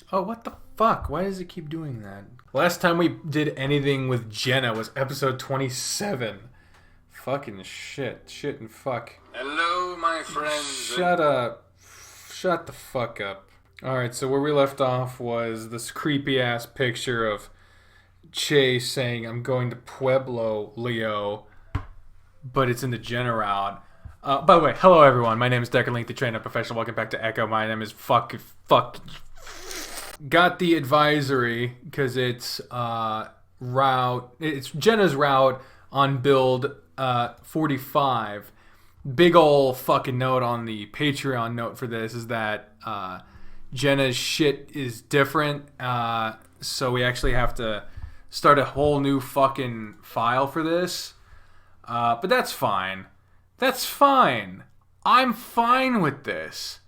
Oh, what the fuck? Why does it keep doing that? Last time we did anything with Jenna was episode 27. Fucking shit. Shit and fuck. Hello, my friends. Shut up. Shut the fuck up. Alright, so where we left off was this creepy ass picture of Chase saying, I'm going to Pueblo, Leo. But it's in the Jenna route. By the way, hello everyone. My name is Decker Link, the trainer professional. Welcome back to Echo. My name is fuck. Got the advisory because it's It's Jenna's route on build 45. Big ol' fucking note on the Patreon note for this is that Jenna's shit is different. So we actually have to start a whole new fucking file for this. But that's fine. That's fine. I'm fine with this.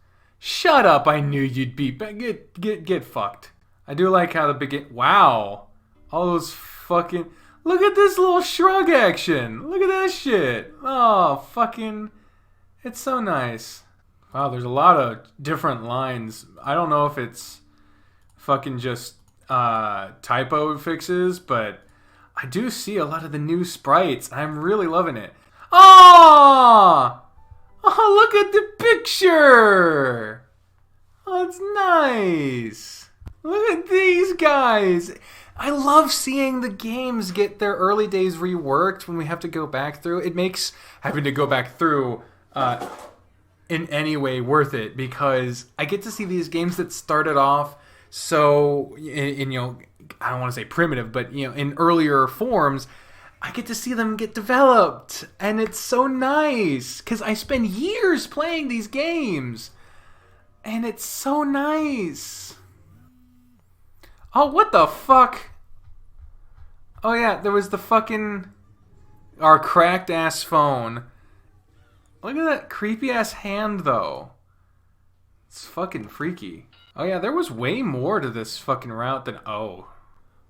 Shut up, I knew you'd be... Get fucked. I do like how the begin... Wow. All those fucking... Look at this little shrug action. Look at that shit. Oh, fucking... It's so nice. Wow, there's a lot of different lines. I don't know if it's fucking just typo fixes, but I do see a lot of the new sprites. I'm really loving it. Oh! Oh, look at the picture! Oh, it's nice. Look at these guys. I love seeing the games get their early days reworked when we have to go back through. It makes having to go back through in any way worth it because I get to see these games that started off so, in I don't want to say primitive, but, in earlier forms. I get to see them get developed, and it's so nice, because I spend years playing these games, and it's so nice. Oh, what the fuck? Oh yeah, there was the fucking... Our cracked-ass phone. Look at that creepy-ass hand, though. It's fucking freaky. Oh yeah, there was way more to this fucking route than... Oh.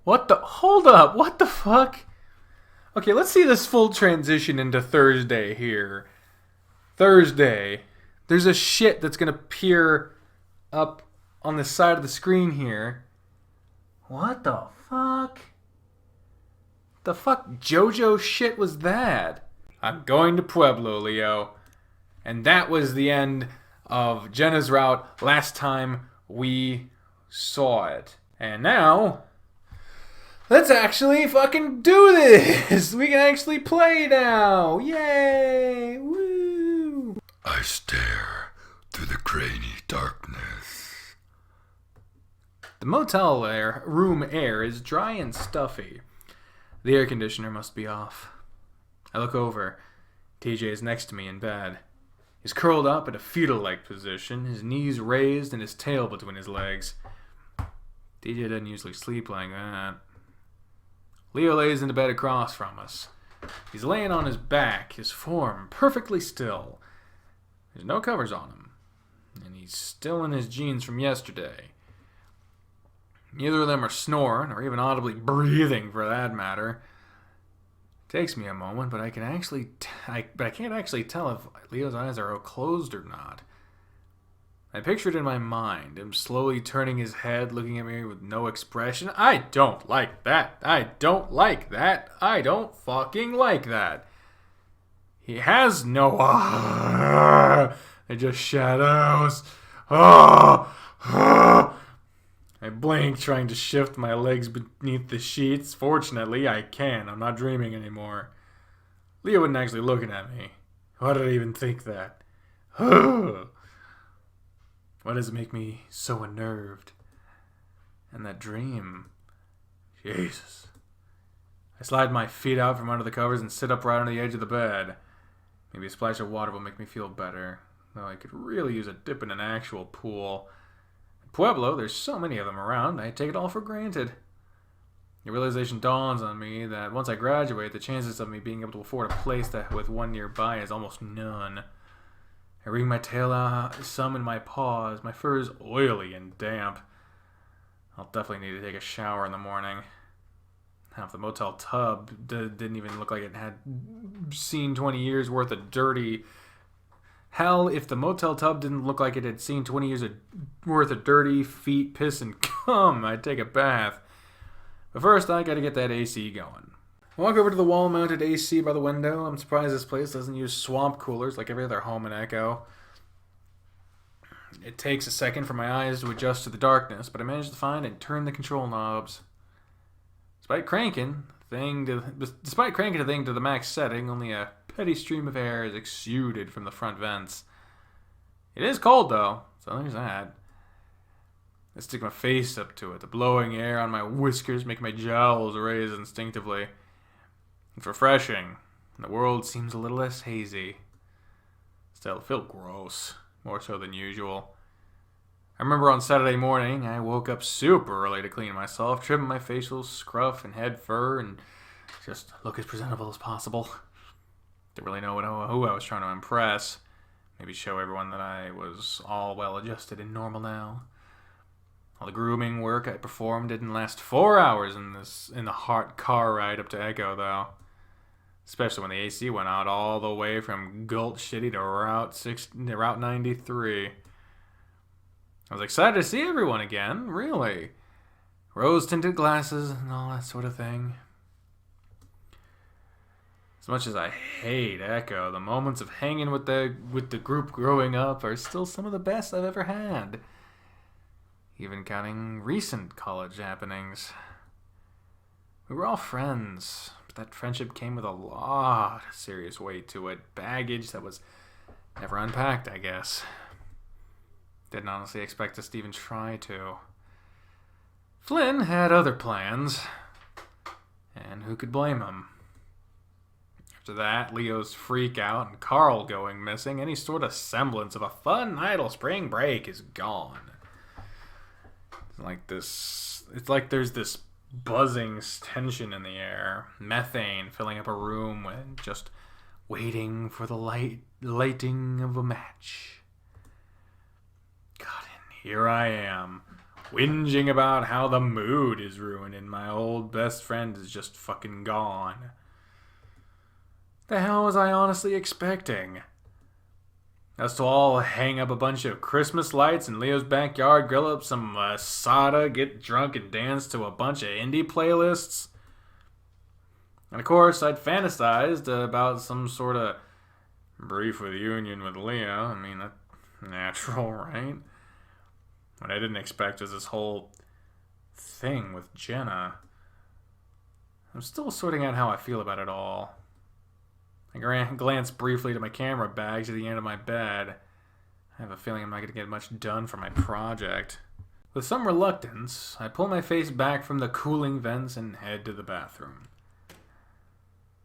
What the... Hold up, what the fuck? Okay, let's see this full transition into Thursday here. Thursday. There's a shit that's going to appear up on the side of the screen here. What the fuck? The fuck JoJo shit was that? I'm going to Pueblo, Leo. And that was the end of Jenna's route last time we saw it. And now... Let's actually fucking do this! We can actually play now! Yay! Woo! I stare through the grainy darkness. The motel room air is dry and stuffy. The air conditioner must be off. I look over. TJ is next to me in bed. He's curled up in a fetal-like position, his knees raised and his tail between his legs. TJ doesn't usually sleep like that. Leo lays in the bed across from us. He's laying on his back, his form perfectly still. There's no covers on him, and he's still in his jeans from yesterday. Neither of them are snoring, or even audibly breathing for that matter. It takes me a moment, but I can't actually tell if Leo's eyes are closed or not. I pictured in my mind him slowly turning his head, looking at me with no expression. I don't like that. I don't like that. I don't fucking like that. He has no... They're just shadows. I blink, trying to shift my legs beneath the sheets. Fortunately, I can. I'm not dreaming anymore. Leo wasn't actually looking at me. Why did I even think that? Why does it make me so unnerved? And that dream... Jesus. I slide my feet out from under the covers and sit upright on the edge of the bed. Maybe a splash of water will make me feel better. Though I could really use a dip in an actual pool. In Pueblo, there's so many of them around, I take it all for granted. The realization dawns on me that once I graduate, the chances of me being able to afford a place with one nearby is almost none. I wring my tail out, some in my paws. My fur is oily and damp. I'll definitely need to take a shower in the morning. Half the motel tub didn't even look like it had seen 20 years worth of dirty... Hell, if the motel tub didn't look like it had seen 20 years worth of dirty feet, piss, and I'd take a bath. But first, I gotta get that AC going. I walk over to the wall-mounted AC by the window. I'm surprised this place doesn't use swamp coolers like every other home in Echo. It takes a second for my eyes to adjust to the darkness, but I manage to find and turn the control knobs. Despite cranking the thing to the max setting, only a petty stream of air is exuded from the front vents. It is cold, though, so there's that. I stick my face up to it, the blowing air on my whiskers making my jowls raise instinctively. It's refreshing, and the world seems a little less hazy. Still, I feel gross, more so than usual. I remember on Saturday morning, I woke up super early to clean myself, trim my facial scruff and head fur, and just look as presentable as possible. Didn't really know who I was trying to impress. Maybe show everyone that I was all well adjusted and normal now. All the grooming work I performed didn't last 4 hours in the hot car ride up to Echo, though. Especially when the AC went out all the way from Gulch City to Route 93. I was excited to see everyone again, really. Rose-tinted glasses and all that sort of thing. As much as I hate Echo, the moments of hanging with the group growing up are still some of the best I've ever had. Even counting recent college happenings. We were all friends, but that friendship came with a lot of serious weight to it. Baggage that was never unpacked, I guess. Didn't honestly expect us to even try to. Flynn had other plans, and who could blame him? After that, Leo's freak out and Carl going missing, any sort of semblance of a fun, idle spring break is gone. It's like there's this buzzing tension in the air, methane filling up a room and just waiting for the lighting of a match. God, and here I am, whinging about how the mood is ruined and my old best friend is just fucking gone. The hell was I honestly expecting? Us to all hang up a bunch of Christmas lights in Leo's backyard, grill up some asada, get drunk and dance to a bunch of indie playlists. And of course, I'd fantasized about some sort of brief reunion with Leo. I mean, that's natural, right? What I didn't expect was this whole thing with Jenna. I'm still sorting out how I feel about it all. I glance briefly to my camera bags at the end of my bed. I have a feeling I'm not going to get much done for my project. With some reluctance, I pull my face back from the cooling vents and head to the bathroom.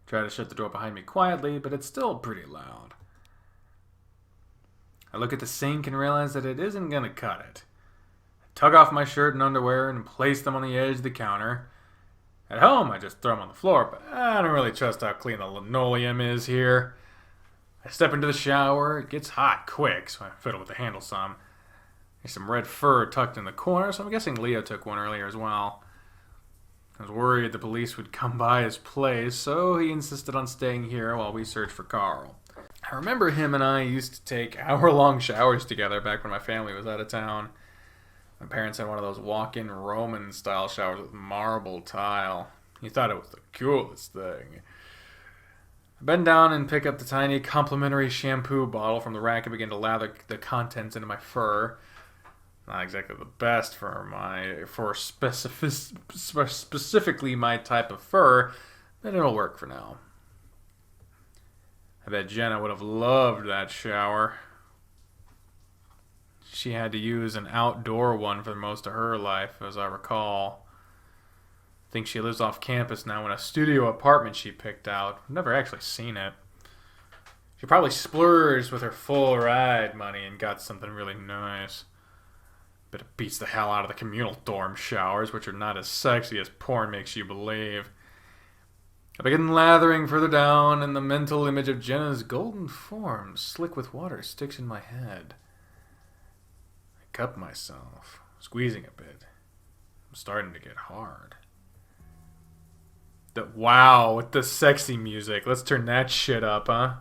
Try to shut the door behind me quietly, but it's still pretty loud. I look at the sink and realize that it isn't going to cut it. I tug off my shirt and underwear and place them on the edge of the counter. At home, I just throw them on the floor, but I don't really trust how clean the linoleum is here. I step into the shower. It gets hot quick, so I fiddle with the handle some. There's some red fur tucked in the corner, so I'm guessing Leo took one earlier as well. I was worried the police would come by his place, so he insisted on staying here while we searched for Carl. I remember him and I used to take hour-long showers together back when my family was out of town. My parents had one of those walk-in Roman-style showers with marble tile. He thought it was the coolest thing. I bend down and pick up the tiny complimentary shampoo bottle from the rack and begin to lather the contents into my fur. Not exactly the best for specifically my type of fur, but it'll work for now. I bet Jenna would have loved that shower. She had to use an outdoor one for most of her life, as I recall. I think she lives off campus now in a studio apartment she picked out. I've never actually seen it. She probably splurged with her full ride money and got something really nice. But it beats the hell out of the communal dorm showers, which are not as sexy as porn makes you believe. I begin lathering further down, and the mental image of Jenna's golden form, slick with water, sticks in my head. Cup myself, squeezing a bit. I'm starting to get hard. Wow, with the sexy music. Let's turn that shit up, huh?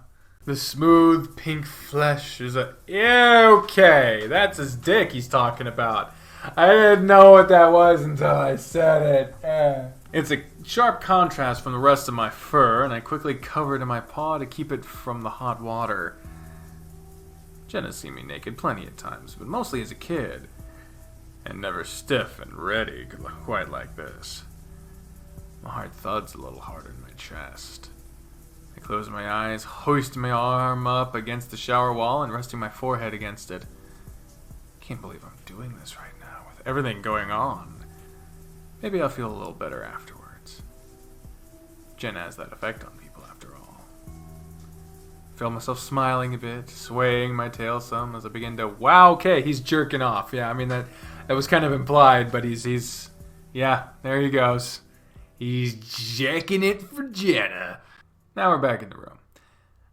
The smooth pink flesh is okay, that's his dick he's talking about. I didn't know what that was until I said it. It's a sharp contrast from the rest of my fur, and I quickly cover it in my paw to keep it from the hot water. Jenna's seen me naked plenty of times, but mostly as a kid, and never stiff and ready quite like this. My heart thuds a little harder in my chest. I close my eyes, hoisting my arm up against the shower wall and resting my forehead against it. Can't believe I'm doing this right now with everything going on. Maybe I'll feel a little better afterwards. Jenna has that effect on people after all. I feel myself smiling a bit, swaying my tail some as I begin to, wow, okay, he's jerking off. Yeah, I mean, that was kind of implied, but he's yeah, there he goes. He's jacking it for Jenna. Now we're back in the room.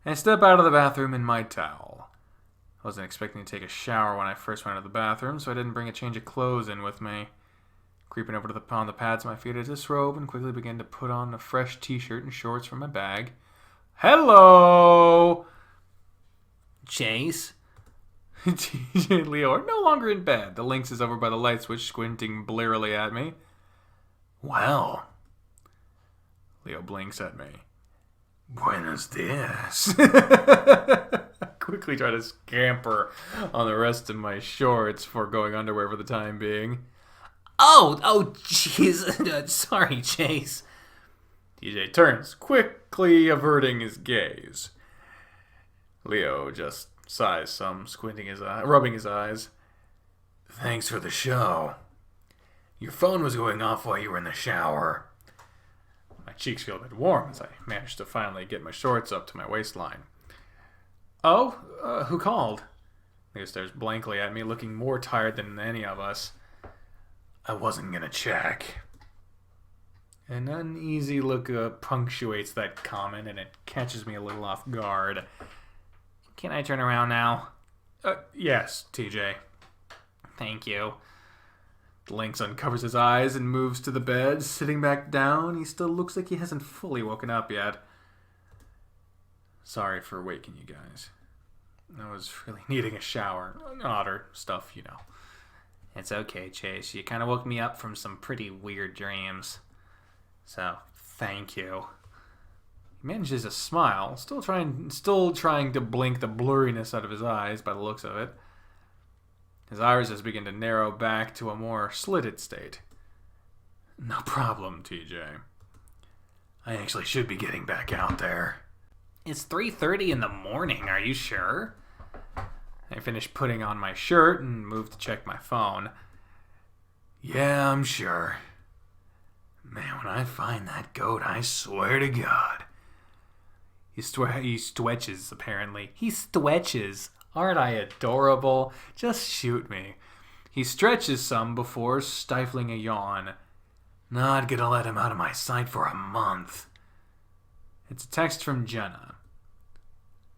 I step out of the bathroom in my towel. I wasn't expecting to take a shower when I first went to the bathroom, so I didn't bring a change of clothes in with me. Creeping over to the pads at my feet, I disrobe and quickly began to put on a fresh t-shirt and shorts from my bag. Hello! Chase? TJ and Leo are no longer in bed. The Lynx is over by the light switch, squinting blearily at me. Well. Leo blinks at me. Buenos dias. I quickly try to scamper on the rest of my shorts before going underwear for the time being. Oh, jeez. Sorry, Chase. TJ turns, quickly averting his gaze. Leo just sighs some, rubbing his eyes. Thanks for the show. Your phone was going off while you were in the shower. My cheeks feel a bit warm as I manage to finally get my shorts up to my waistline. Oh, who called? Leo stares blankly at me, looking more tired than any of us. I wasn't gonna check. An uneasy look punctuates that comment, and it catches me a little off guard. Can I turn around now? Yes, TJ. Thank you. Lynx uncovers his eyes and moves to the bed. Sitting back down, he still looks like he hasn't fully woken up yet. Sorry for waking you guys. I was really needing a shower. Otter stuff, you know. It's okay, Chase. You kind of woke me up from some pretty weird dreams. So, thank you. He manages a smile, still trying to blink the blurriness out of his eyes by the looks of it. His irises begin to narrow back to a more slitted state. No problem, TJ. I actually should be getting back out there. It's 3:30 in the morning, are you sure? I finish putting on my shirt and move to check my phone. Yeah, I'm sure. Man, when I find that goat, I swear to God. He stretches, apparently. He stretches. Aren't I adorable? Just shoot me. He stretches some before stifling a yawn. Not gonna let him out of my sight for a month. It's a text from Jenna.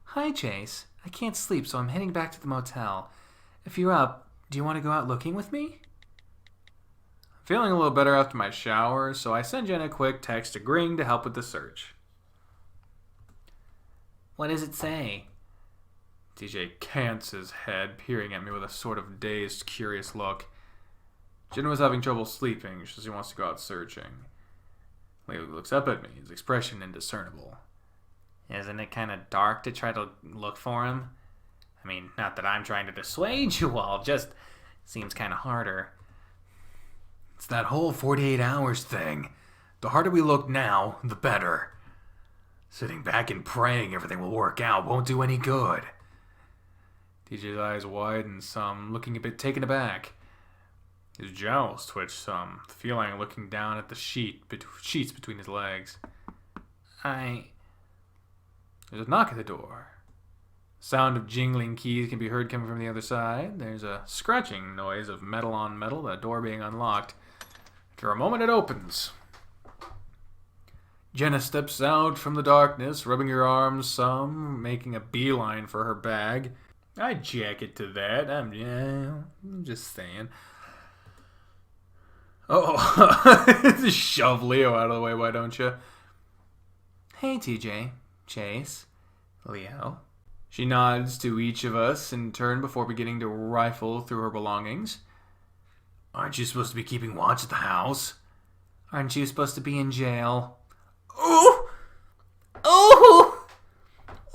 Hi, Chase. I can't sleep, so I'm heading back to the motel. If you're up, do you want to go out looking with me? I'm feeling a little better after my shower, so I send Jenna a quick text agreeing to help with the search. What does it say? TJ cants his head, peering at me with a sort of dazed, curious look. Jenna was having trouble sleeping, so she wants to go out searching. Leo looks up at me, his expression indiscernible. Isn't it kind of dark to try to look for him? I mean, not that I'm trying to dissuade you all, just seems kind of harder. It's that whole 48 hours thing. The harder we look now, the better. Sitting back and praying everything will work out won't do any good. TJ's eyes widen some, looking a bit taken aback. His jowls twitch some, feeling looking down at the sheets between his legs. There's a knock at the door. The sound of jingling keys can be heard coming from the other side. There's a scratching noise of metal on metal, the door being unlocked. After a moment, it opens. Jenna steps out from the darkness, rubbing her arms some, making a beeline for her bag. I jack it to that. I'm just saying. Oh, just shove Leo out of the way, why don't you? Hey, TJ. Chase. Leo. She nods to each of us in turn before beginning to rifle through her belongings. Aren't you supposed to be keeping watch at the house? Aren't you supposed to be in jail? Ooh! Ooh!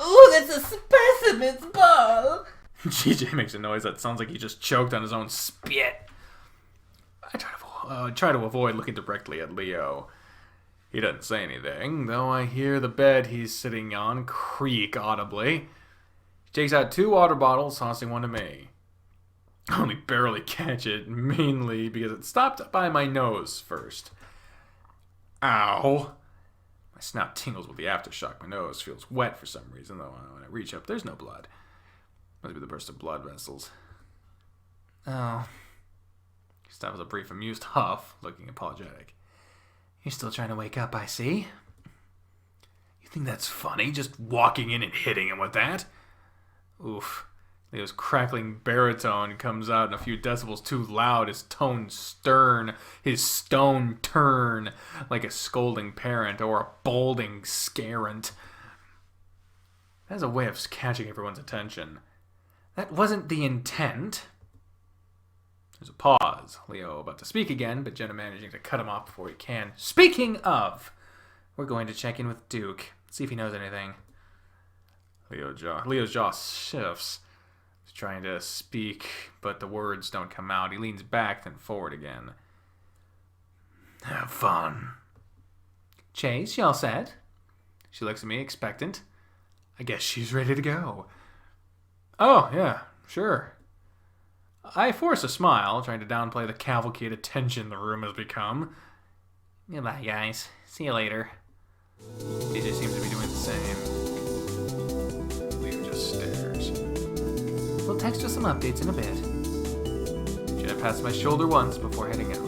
Ooh, that's a specimen's ball! GJ makes a noise that sounds like he just choked on his own spit. I try to avoid looking directly at Leo. He doesn't say anything, though I hear the bed he's sitting on creak audibly. He takes out 2 water bottles, tossing one to me. I only barely catch it, mainly because it stopped by my nose first. Ow. My snout tingles with the aftershock. My nose feels wet for some reason, though when I reach up, there's no blood. Must be the burst of blood vessels. Oh. He stops with a brief amused huff, looking apologetic. You're still trying to wake up, I see. You think that's funny, just walking in and hitting him with that? Oof. Leo's crackling baritone comes out in a few decibels too loud, his tone stern, his stone turn, like a scolding parent or a bolding scarant. That has a way of catching everyone's attention. That wasn't the intent. There's a pause. Leo about to speak again, but Jenna managing to cut him off before he can. Speaking of, we're going to check in with Duke, see if he knows anything. Leo's jaw shifts. He's trying to speak, but the words don't come out. He leans back, then forward again. Have fun. Chase, you all set? She looks at me, expectant. I guess she's ready to go. Oh, yeah, sure. I force a smile, trying to downplay the cavalcade of tension the room has become. Goodbye, guys. See you later. DJ seems to be doing the same. Leo just stares. We'll text you some updates in a bit. Jenna pats my shoulder once before heading out.